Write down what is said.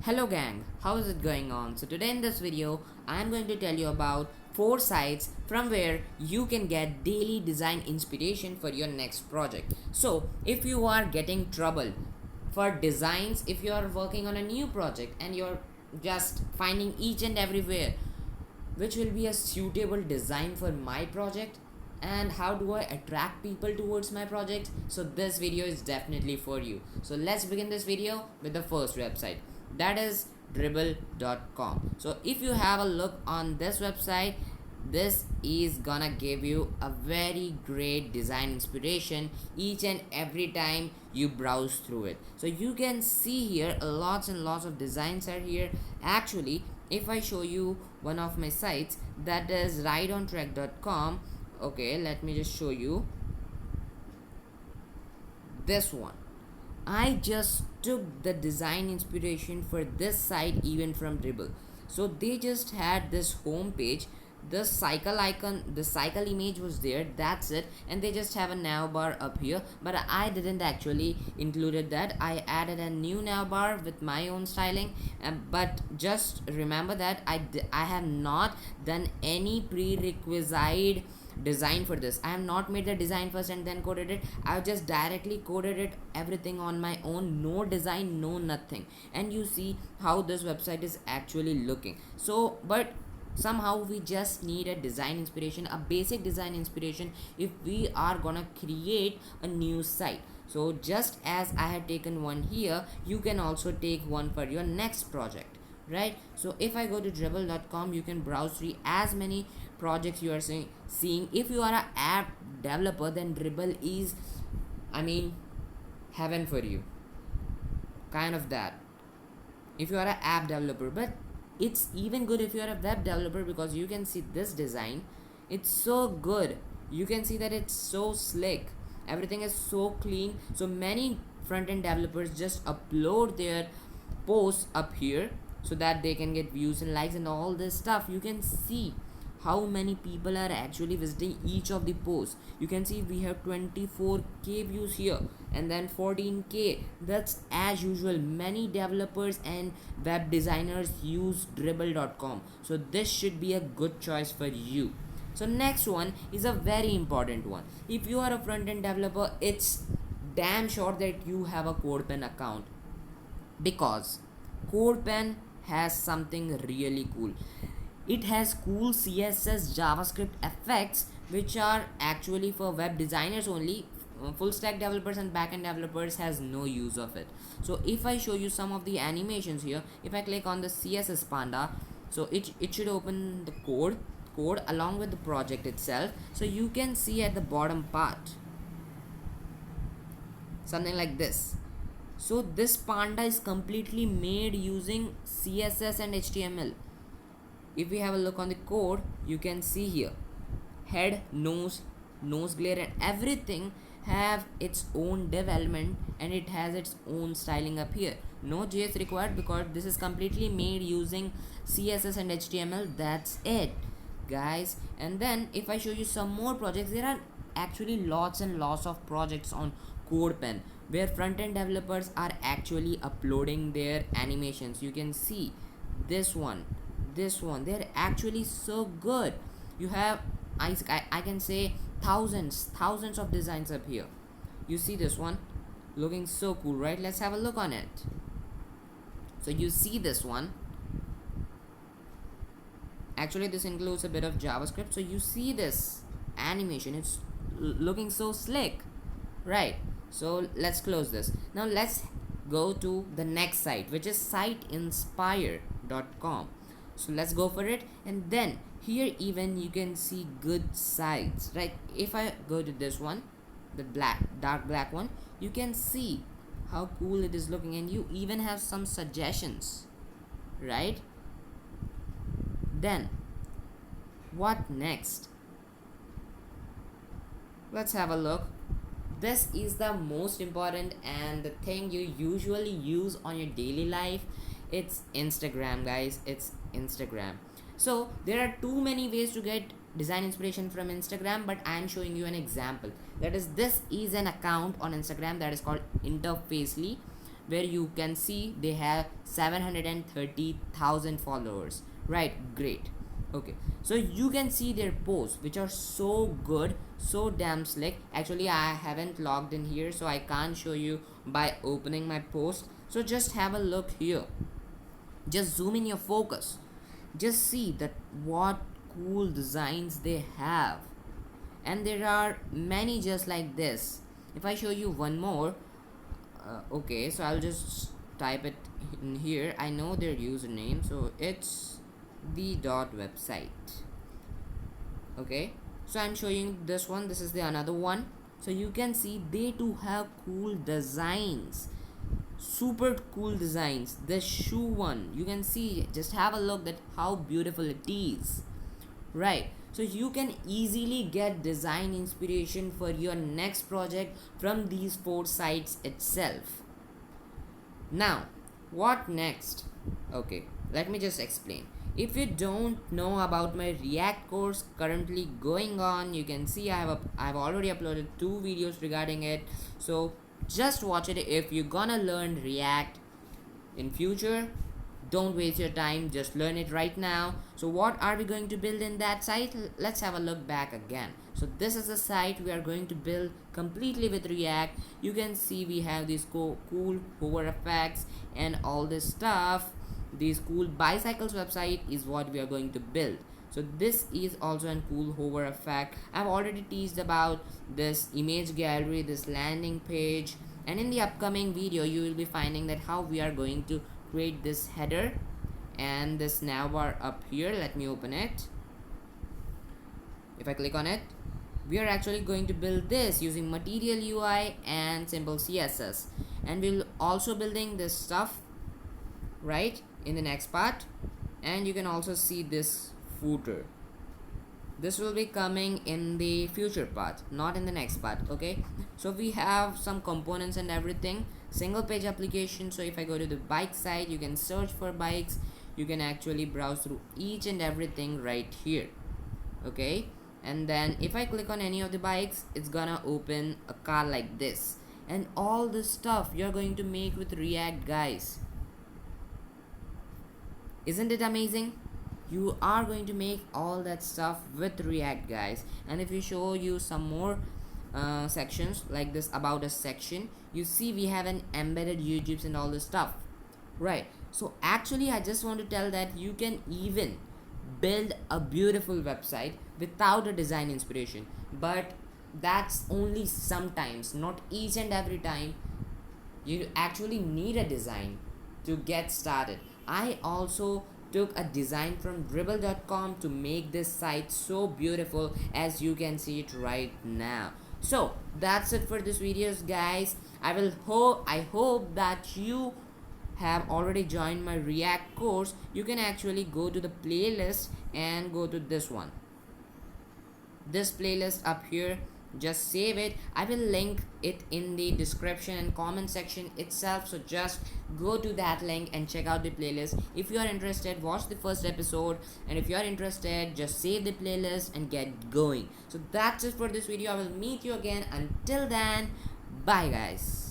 Hello gang, how is it going on? So today in this video, I am going to tell you about 4 sites from where you can get daily design inspiration for your next project. So if you are getting trouble for designs, if you are working on a new project and you're just finding each and everywhere which will be a suitable design for my project and how do I attract people towards my project, so this video is definitely for you. So let's begin this video with the first website, that is Dribble.com. So if you have a look on this website, this is gonna give you a very great design inspiration each and every time you browse through it. So you can see here lots and lots of designs are here. Actually, if I show you one of my sites, that is rideontrack.com. Okay, let me just show you this one. I just took the design inspiration for this site even from Dribble. So they just had this home page, the cycle icon, the cycle image was there, that's it, and they just have a nav bar up here, but I didn't actually included that. I added a new nav bar with my own styling, but just remember that I have not done any prerequisite design for this. I have not made the design first and then coded it. I've just directly coded it everything on my own, no design, no nothing, and you see how this website is actually looking. So but somehow we just need a design inspiration, a basic design inspiration, if we are gonna create a new site. So just as I have taken one here, you can also take one for your next project, right? So if I go to dribble.com, you can browse through as many projects you are seeing. If you are an app developer, then Dribble is, I mean, heaven for you, kind of that, if you are an app developer. But it's even good if you are a web developer, because you can see this design, it's so good. You can see that it's so slick, everything is so clean. So many front-end developers just upload their posts up here so that they can get views and likes and all this stuff. You can see how many people are actually visiting each of the posts. You can see we have 24k views here and then 14k. That's as usual, many developers and web designers use dribble.com, so this should be a good choice for you. So next one is a very important one. If you are a front-end developer, it's damn sure that you have a Codepen account, because Codepen has something really cool. It has cool CSS JavaScript effects which are actually for web designers only. Full stack developers and backend developers has no use of it. So if I show you some of the animations here, if I click on the CSS panda, so it should open the code along with the project itself. So you can see at the bottom part something like this. So this panda is completely made using CSS and HTML. If we have a look on the code, you can see here head, nose glare and everything have its own development, and it has its own styling up here. No JS required because this is completely made using CSS and HTML. That's it, guys. And then if I show you some more projects, there are actually lots and lots of projects on Codepen where front-end developers are actually uploading their animations. You can see this one, they're actually so good. You have I can say thousands of designs up here. You see this one looking so cool, right? Let's have a look on it. So you see this one, actually this includes a bit of JavaScript. So you see this animation, it's looking so slick, right? So let's close this. Now let's go to the next site, which is Siteinspire.com. So let's go for it. And then here even you can see good sites, right? If I go to this one, the dark black one, you can see how cool it is looking, and you even have some suggestions, right? Then what next? Let's have a look. This is the most important and the thing you usually use on your daily life. It's Instagram, guys. It's Instagram. So there are too many ways to get design inspiration from Instagram, but I am showing you an example. That is, this is an account on Instagram that is called Interfacely, where you can see they have 730,000 followers, right? Great. Okay, so you can see their posts which are so good, so damn slick. Actually, I haven't logged in here, so I can't show you by opening my post. So just have a look here, just zoom in your focus, just see that what cool designs they have. And there are many just like this. If I show you one more, okay, so I'll just type it in here. I know their username, so it's the dot website. Okay, so I'm showing this one. This is the another one. So you can see they too have cool designs, super cool designs. The shoe one, you can see, just have a look at how beautiful it is, right? So you can easily get design inspiration for your next project from these 4 sites itself. Now what next? Okay, let me just explain. If you don't know about my React course currently going on, you can see I've already uploaded 2 videos regarding it, so just watch it. If you're gonna learn React in future, don't waste your time, just learn it right now. So what are we going to build in that site? Let's have a look back again. So this is the site we are going to build completely with React. You can see we have these cool hover effects and all this stuff. This cool bicycles website is what we are going to build. So this is also a cool hover effect. I've already teased about this image gallery, this landing page, and in the upcoming video you will be finding that how we are going to create this header and this navbar up here. Let me open it. If I click on it, we are actually going to build this using Material UI and simple CSS, and we'll also building this stuff right in the next part. And you can also see this footer. This will be coming in the future part, not in the next part. Okay, so we have some components and everything, single page application. So if I go to the bike site, you can search for bikes, you can actually browse through each and everything right here. Okay, and then if I click on any of the bikes, it's gonna open a car like this, and all this stuff you're going to make with React, guys. Isn't it amazing? You are going to make all that stuff with React, guys. And if we show you some more sections like this about us section, you see we have an embedded YouTubes and all this stuff, right? So actually I just want to tell that you can even build a beautiful website without a design inspiration, but that's only sometimes, not each and every time. You actually need a design to get started. I also took a design from Dribble.com to make this site so beautiful as you can see it right now. So that's it for this videos, guys. I hope that you have already joined my React course. You can actually go to the playlist and go to this one, this playlist up here. Just save it. I will link it in the description and comment section itself, so just go to that link and check out the playlist. If you are interested, watch the first episode, and if you are interested, just save the playlist and get going. So that's it for this video. I will meet you again. Until then, bye guys.